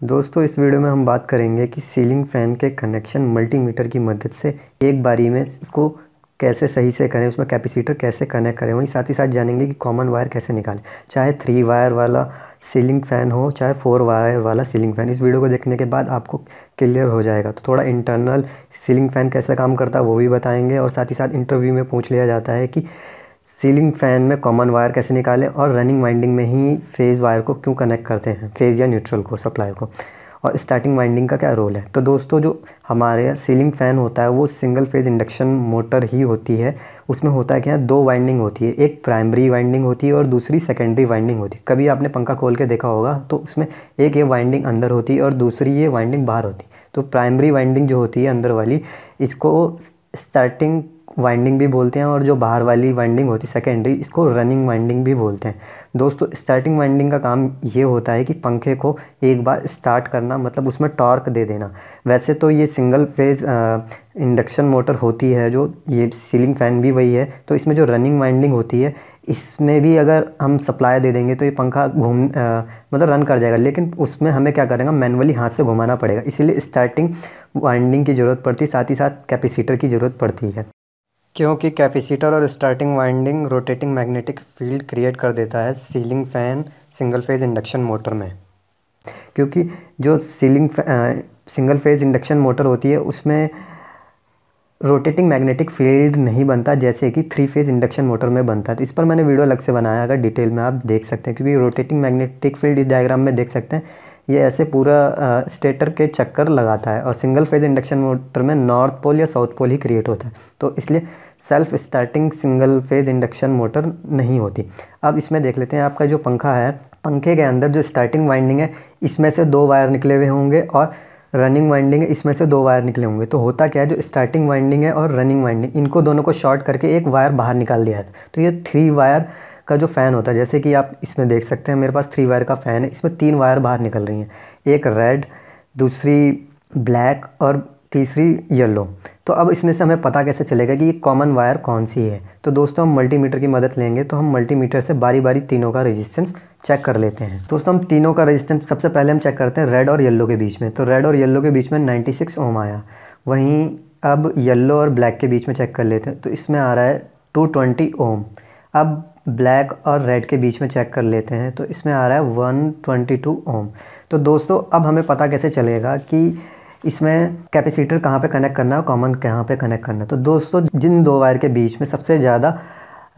दोस्तों इस वीडियो में हम बात करेंगे कि सीलिंग फ़ैन के कनेक्शन मल्टीमीटर की मदद से एक बारी में इसको कैसे सही से करें, उसमें कैपेसिटर कैसे कनेक्ट करें। वहीं साथ ही साथ जानेंगे कि कॉमन वायर कैसे निकालें, चाहे 3 वायर वाला सीलिंग फ़ैन हो चाहे 4 वायर वाला सीलिंग फ़ैन। इस वीडियो को देखने के बाद आपको क्लियर हो जाएगा। तो थोड़ा इंटरनल सीलिंग फ़ैन कैसे काम करता है वो भी बताएँगे, और साथ ही साथ इंटरव्यू में पूछ लिया जाता है कि सीलिंग फ़ैन में कॉमन वायर कैसे निकालें और रनिंग वाइंडिंग में ही फेज़ वायर को क्यों कनेक्ट करते हैं, फेज़ या न्यूट्रल को, सप्लाई को, और स्टार्टिंग वाइंडिंग का क्या रोल है। तो दोस्तों जो हमारे सीलिंग फ़ैन होता है वो सिंगल फेज़ इंडक्शन मोटर ही होती है। उसमें होता है क्या, 2 वाइंडिंग होती है, एक प्राइमरी वाइंडिंग होती है और दूसरी सेकेंडरी वाइंडिंग होती है। कभी आपने पंखा खोल के देखा होगा तो उसमें एक ये वाइंडिंग अंदर होती है और दूसरी ये वाइंडिंग बाहर होती है। तो प्राइमरी वाइंडिंग जो होती है अंदर वाली, इसको स्टार्टिंग वाइंडिंग भी बोलते हैं, और जो बाहर वाली वाइंडिंग होती है सेकेंडरी, इसको रनिंग वाइंडिंग भी बोलते हैं। दोस्तों स्टार्टिंग वाइंडिंग का काम ये होता है कि पंखे को एक बार स्टार्ट करना, मतलब उसमें टॉर्क दे देना। वैसे तो ये सिंगल फेज़ इंडक्शन मोटर होती है, जो ये सीलिंग फ़ैन भी वही है। तो इसमें जो रनिंग वाइंडिंग होती है, इसमें भी अगर हम सप्लाई दे देंगे तो ये पंखा मतलब रन कर जाएगा, लेकिन उसमें हमें क्या करेंगे, मैनुअली हाथ से घुमाना पड़ेगा। इसीलिए स्टार्टिंग वाइंडिंग की ज़रूरत पड़ती है, साथ ही साथ कैपेसिटर की ज़रूरत पड़ती है, क्योंकि कैपेसिटर और starting winding rotating magnetic field create कर देता है ceiling fan single phase induction motor में। क्योंकि जो सिंगल फेज़ इंडक्शन मोटर होती है उसमें रोटेटिंग मैग्नेटिक फील्ड नहीं बनता जैसे कि 3 फेज़ इंडक्शन मोटर में बनता है। तो इस पर मैंने वीडियो अलग से बनाया, अगर डिटेल में आप देख सकते हैं, क्योंकि रोटेटिंग मैग्नेटिक फील्ड इस डायग्राम में देख सकते हैं, ये ऐसे पूरा स्टेटर के चक्कर लगाता है, और सिंगल फेज़ इंडक्शन मोटर में नॉर्थ पोल या साउथ पोल ही क्रिएट होता है। तो इसलिए self starting single phase induction motor नहीं होती। अब इसमें देख लेते हैं, आपका जो पंखा है, पंखे के अंदर जो स्टार्टिंग वाइंडिंग है इसमें से 2 वायर निकले हुए होंगे, और रनिंग वाइंडिंग है इसमें से 2 वायर निकले होंगे। तो होता क्या है, जो स्टार्टिंग वाइंडिंग है और रनिंग वाइंडिंग, इनको दोनों को शॉर्ट करके एक वायर बाहर निकाल दिया है। तो ये 3 वायर का जो फ़ैन होता है, जैसे कि आप इसमें देख सकते हैं, मेरे पास 3 वायर का फ़ैन है, इसमें 3 वायर बाहर निकल रही हैं, एक रेड, दूसरी ब्लैक और तीसरी येलो। तो अब इसमें से हमें पता कैसे चलेगा कि ये कॉमन वायर कौन सी है। तो दोस्तों हम मल्टीमीटर की मदद लेंगे, तो हम मल्टीमीटर से बारी बारी तीनों का रेजिस्टेंस चेक कर लेते हैं। दोस्तों हम तीनों का रेजिस्टेंस सबसे पहले हम चेक करते हैं रेड और येलो के बीच में। तो रेड और येलो के बीच में 96 ओम आया। वहीं अब येलो और ब्लैक के बीच में चेक कर लेते हैं, तो इसमें आ रहा है 220 ओम। अब ब्लैक और रेड के बीच में चेक कर लेते हैं, तो इसमें आ रहा है 122 ओम। तो दोस्तों अब हमें पता कैसे चलेगा कि इसमें कैपेसिटर कहाँ पे कनेक्ट करना है, कॉमन कहाँ पे कनेक्ट करना है। तो दोस्तों जिन 2 वायर के बीच में सबसे ज़्यादा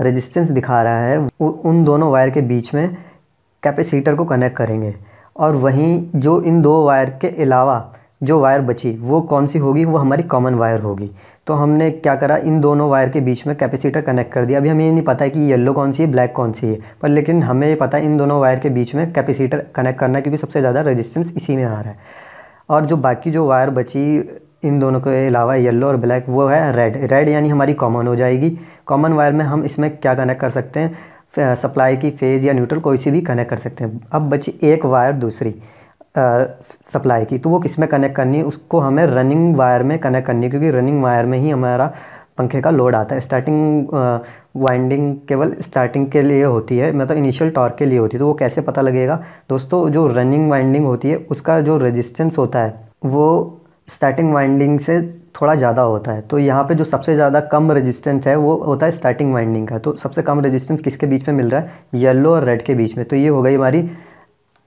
रेजिस्टेंस दिखा रहा है, उन दोनों वायर के बीच में कैपेसिटर को कनेक्ट करेंगे। और वहीं जो इन 2 वायर के अलावा जो वायर बची वो कौन सी होगी, वो हमारी कॉमन वायर होगी। तो हमने क्या करा, इन दोनों वायर के बीच में कैपेसिटर कनेक्ट कर दिया। अभी हमें ये नहीं पता है कि येलो कौन सी है, ब्लैक कौन सी है, पर लेकिन हमें ये पता है इन दोनों वायर के बीच में कैपेसिटर कनेक्ट करना है, क्योंकि सबसे ज़्यादा रेजिस्टेंस इसी में आ रहा है। और जो बाकी जो वायर बची इन दोनों के अलावा, येलो और ब्लैक, वो है रेड। रेड यानी हमारी कॉमन हो जाएगी। कॉमन वायर में हम इसमें क्या कनेक्ट कर सकते हैं, सप्लाई की फेज़ या न्यूट्रल कोई सी भी कनेक्ट कर सकते हैं। अब बची एक वायर दूसरी सप्लाई की, तो वो किस में कनेक्ट करनी है, उसको हमें रनिंग वायर में कनेक्ट करनी है, क्योंकि रनिंग वायर में ही हमारा पंखे का लोड आता है। स्टार्टिंग वाइंडिंग केवल स्टार्टिंग के लिए होती है, मतलब इनिशियल टॉर्क के लिए होती है। तो वो कैसे पता लगेगा दोस्तों, जो रनिंग वाइंडिंग होती है उसका जो रेजिस्टेंस होता है वो स्टार्टिंग वाइंडिंग से थोड़ा ज़्यादा होता है। तो यहाँ पे जो सबसे ज़्यादा कम रेजिस्टेंस है वो होता है स्टार्टिंग वाइंडिंग का। तो सबसे कम रेजिस्टेंस किसके बीच में मिल रहा है, येलो और रेड के बीच में। तो ये हो गई हमारी,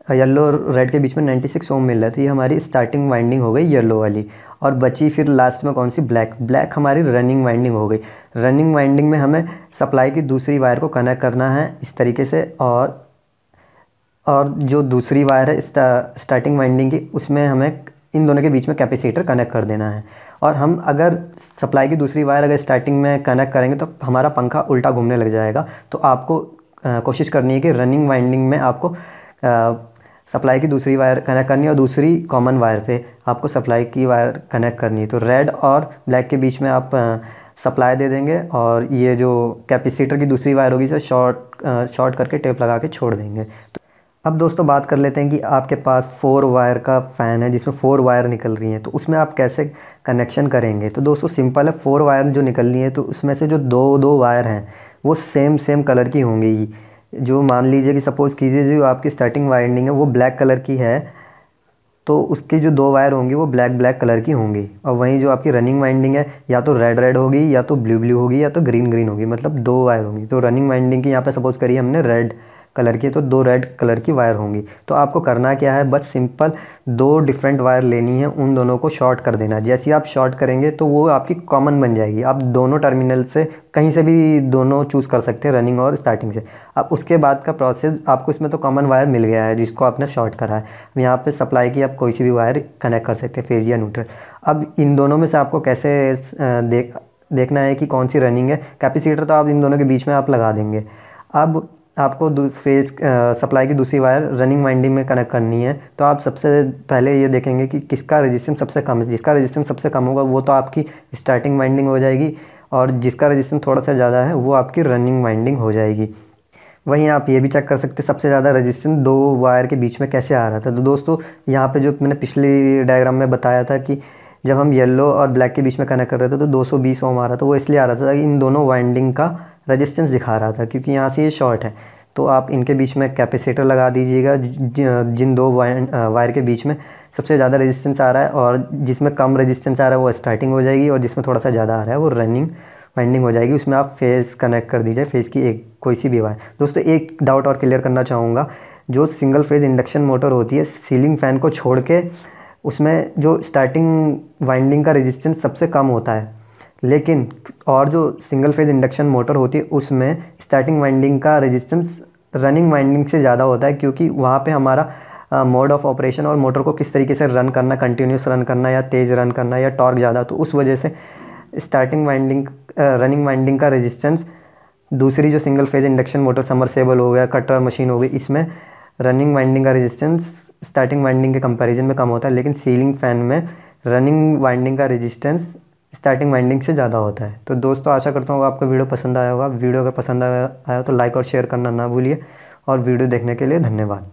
येलो और रेड के बीच में 96 ओम मिल रहा है, तो ये हमारी स्टार्टिंग वाइंडिंग हो गई येलो वाली। और बची फिर लास्ट में कौन सी, ब्लैक। ब्लैक हमारी रनिंग वाइंडिंग हो गई। रनिंग वाइंडिंग में हमें सप्लाई की दूसरी वायर को कनेक्ट करना है इस तरीके से, और जो दूसरी वायर है स्टार्टिंग वाइंडिंग की, उसमें हमें इन दोनों के बीच में कैपेसिटर कनेक्ट कर देना है। और हम अगर सप्लाई की दूसरी वायर अगर स्टार्टिंग में कनेक्ट करेंगे तो हमारा पंखा उल्टा घूमने लग जाएगा। तो आपको कोशिश करनी है कि रनिंग वाइंडिंग में आपको सप्लाई की दूसरी वायर कनेक्ट करनी है, और दूसरी कॉमन वायर पे आपको सप्लाई की वायर कनेक्ट करनी है। तो रेड और ब्लैक के बीच में आप सप्लाई दे देंगे, और ये जो कैपेसिटर की दूसरी वायर होगी इसे शॉर्ट करके टेप लगा के छोड़ देंगे। तो अब दोस्तों बात कर लेते हैं कि आपके पास 4 वायर का फ़ैन है जिसमें 4 वायर निकल रही हैं, तो उसमें आप कैसे कनेक्शन करेंगे। तो दोस्तों सिंपल है, 4 वायर जो निकल रही हैं तो उसमें से जो दो वायर हैं वो सेम कलर की होंगी। जो मान लीजिए कि सपोज़ कीजिए जो आपकी स्टार्टिंग वाइंडिंग है वो ब्लैक कलर की है, तो उसकी जो 2 वायर होंगी वो ब्लैक ब्लैक कलर की होंगी, और वहीं जो आपकी रनिंग वाइंडिंग है या तो रेड रेड होगी या तो ब्लू ब्लू होगी या तो ग्रीन ग्रीन होगी, मतलब 2 वायर होंगी। तो रनिंग वाइंडिंग की यहाँ पे सपोज़ करिए हमने रेड कलर की, तो 2 रेड कलर की वायर होंगी। तो आपको करना क्या है, बस सिंपल 2 डिफरेंट वायर लेनी है, उन दोनों को शॉर्ट कर देना है। जैसे ही आप शॉर्ट करेंगे तो वो आपकी कॉमन बन जाएगी, आप दोनों टर्मिनल से कहीं से भी दोनों चूज़ कर सकते हैं, रनिंग और स्टार्टिंग से। अब उसके बाद का प्रोसेस, आपको इसमें तो कॉमन वायर मिल गया है जिसको आपने शॉर्ट करा है। यहाँ पे सप्लाई की आप कोई सी भी वायर कनेक्ट कर सकते हैं, फेज या न्यूट्रल। अब इन दोनों में से आपको कैसे देखना है कि कौन सी रनिंग है। कैपेसिटर तो आप इन दोनों के बीच में आप लगा देंगे। अब आपको फेज सप्लाई की दूसरी वायर रनिंग वाइंडिंग में कनेक्ट करनी है। तो आप सबसे पहले ये देखेंगे कि किसका रेजिस्टेंस सबसे कम है। जिसका रेजिस्टेंस सबसे कम होगा वो तो आपकी स्टार्टिंग वाइंडिंग हो जाएगी, और जिसका रेजिस्टेंस थोड़ा सा ज़्यादा है वो आपकी रनिंग वाइंडिंग हो जाएगी। वहीं आप ये भी चेक कर सकते हैं सबसे ज़्यादा रेजिस्टेंस 2 वायर के बीच में कैसे आ रहा था। तो दोस्तों यहाँ पे जो मैंने पिछली डायग्राम में बताया था कि जब हम येलो और ब्लैक के बीच में कनेक्ट कर रहे थे तो 220 ओम आ रहा था। वो इसलिए आ रहा था कि इन दोनों वाइंडिंग का रेजिस्टेंस दिखा रहा था, क्योंकि यहाँ से ये शॉर्ट है। तो आप इनके बीच में कैपेसिटर लगा दीजिएगा, जिन 2 वायर के बीच में सबसे ज़्यादा रेजिस्टेंस आ रहा है, और जिसमें कम रेजिस्टेंस आ रहा है वो स्टार्टिंग हो जाएगी, और जिसमें थोड़ा सा ज़्यादा आ रहा है वो रनिंग वाइंडिंग हो जाएगी। उसमें आप फेस कनेक्ट कर दीजिए, फेस की एक कोई सी भी वायर। दोस्तों एक डाउट और क्लियर करना चाहूँगा, जो सिंगल फेज इंडक्शन मोटर होती है, सीलिंग फ़ैन को छोड़ के उसमें जो स्टार्टिंग वाइंडिंग का रेजिस्टेंस सबसे कम होता है, लेकिन और जो सिंगल फेज इंडक्शन मोटर होती है उसमें स्टार्टिंग वाइंडिंग का रेजिस्टेंस रनिंग वाइंडिंग से ज़्यादा होता है, क्योंकि वहाँ पे हमारा मोड ऑफ ऑपरेशन और मोटर को किस तरीके से रन करना, कंटिन्यूस रन करना या तेज़ रन करना या टॉर्क ज़्यादा, तो उस वजह से स्टार्टिंग वाइंडिंग रनिंग वाइंडिंग का रेजिस्टेंस दूसरी जो single phase induction motor, submersible हो गया, कटर मशीन हो गई, इसमें रनिंग वाइंडिंग का रेजिस्टेंस स्टार्टिंग वाइंडिंग के कंपैरिजन में कम होता है, लेकिन सीलिंग फ़ैन में रनिंग वाइंडिंग का रेजिस्टेंस स्टार्टिंग वाइंडिंग से ज़्यादा होता है। तो दोस्तों आशा करता हूँ आपको वीडियो पसंद आया होगा। वीडियो अगर पसंद आया तो लाइक और शेयर करना ना भूलिए, और वीडियो देखने के लिए धन्यवाद।